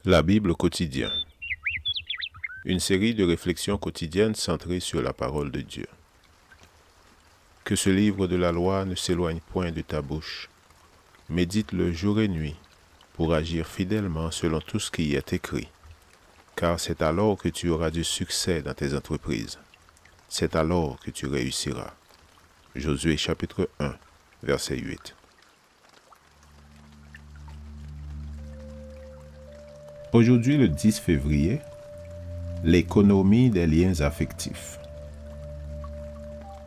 La Bible quotidien. Une série de réflexions quotidiennes centrées sur la parole de Dieu. Que ce livre de la loi ne s'éloigne point de ta bouche. Médite-le jour et nuit pour agir fidèlement selon tout ce qui y est écrit. Car c'est alors que tu auras du succès dans tes entreprises. C'est alors que tu réussiras. Josué chapitre 1, verset 8. Aujourd'hui, le 10 février, l'économie des liens affectifs.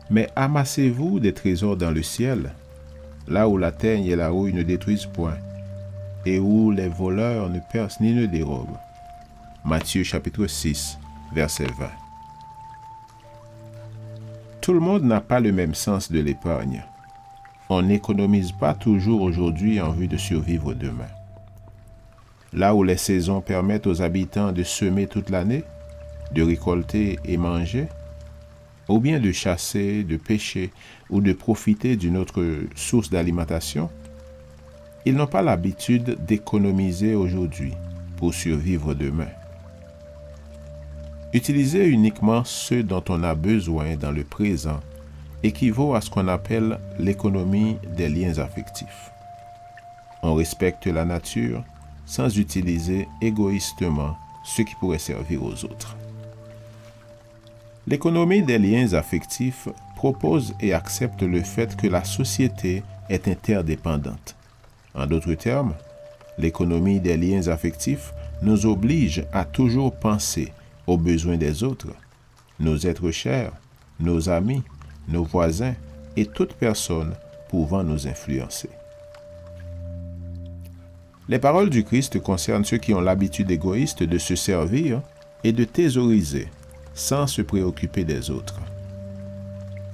Mais amassez-vous des trésors dans le ciel, là où la teigne et la rouille ne détruisent point, et où les voleurs ne percent ni ne dérobent. Matthieu chapitre 6, verset 20. Tout le monde n'a pas le même sens de l'épargne. On n'économise pas toujours aujourd'hui en vue de survivre demain. Là où les saisons permettent aux habitants de semer toute l'année, de récolter et manger, ou bien de chasser, de pêcher ou de profiter d'une autre source d'alimentation, ils n'ont pas l'habitude d'économiser aujourd'hui pour survivre demain. Utiliser uniquement ce dont on a besoin dans le présent équivaut à ce qu'on appelle l'économie des liens affectifs. On respecte la nature sans utiliser égoïstement ce qui pourrait servir aux autres. L'économie des liens affectifs propose et accepte le fait que la société est interdépendante. En d'autres termes, l'économie des liens affectifs nous oblige à toujours penser aux besoins des autres, nos êtres chers, nos amis, nos voisins et toute personne pouvant nous influencer. Les paroles du Christ concernent ceux qui ont l'habitude égoïste de se servir et de thésauriser sans se préoccuper des autres.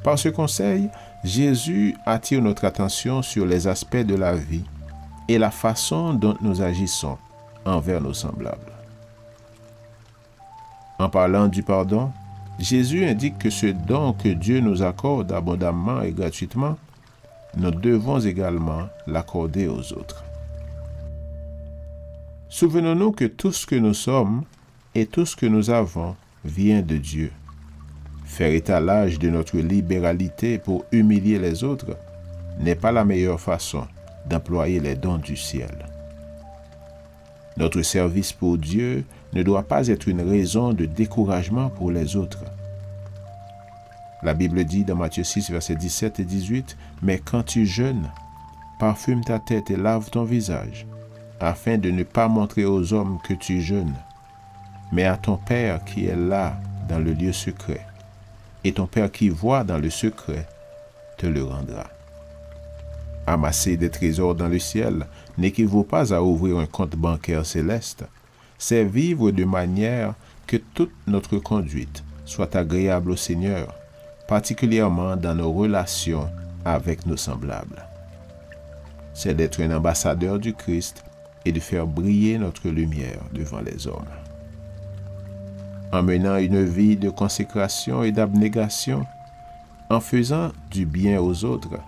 Par ce conseil, Jésus attire notre attention sur les aspects de la vie et la façon dont nous agissons envers nos semblables. En parlant du pardon, Jésus indique que ce don que Dieu nous accorde abondamment et gratuitement, nous devons également l'accorder aux autres. Souvenons-nous que tout ce que nous sommes et tout ce que nous avons vient de Dieu. Faire étalage de notre libéralité pour humilier les autres n'est pas la meilleure façon d'employer les dons du ciel. Notre service pour Dieu ne doit pas être une raison de découragement pour les autres. La Bible dit dans Matthieu 6, versets 17 et 18, « Mais quand tu jeûnes, parfume ta tête et lave ton visage, afin de ne pas montrer aux hommes que tu jeûnes, mais à ton Père qui est là dans le lieu secret, et ton Père qui voit dans le secret te le rendra. » Amasser des trésors dans le ciel n'équivaut pas à ouvrir un compte bancaire céleste, c'est vivre de manière que toute notre conduite soit agréable au Seigneur, particulièrement dans nos relations avec nos semblables. C'est d'être un ambassadeur du Christ et de faire briller notre lumière devant les hommes. En menant une vie de consécration et d'abnégation, en faisant du bien aux autres,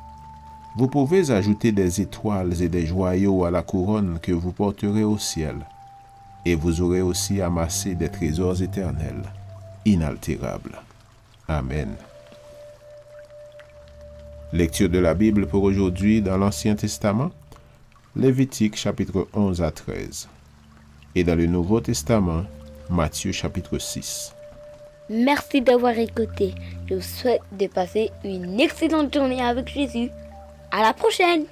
vous pouvez ajouter des étoiles et des joyaux à la couronne que vous porterez au ciel, et vous aurez aussi amassé des trésors éternels, inaltérables. Amen. Lecture de la Bible pour aujourd'hui dans l'Ancien Testament, Lévitique chapitre 11 à 13, et dans le Nouveau Testament, Matthieu chapitre 6. Merci d'avoir écouté. Je vous souhaite de passer une excellente journée avec Jésus. À la prochaine!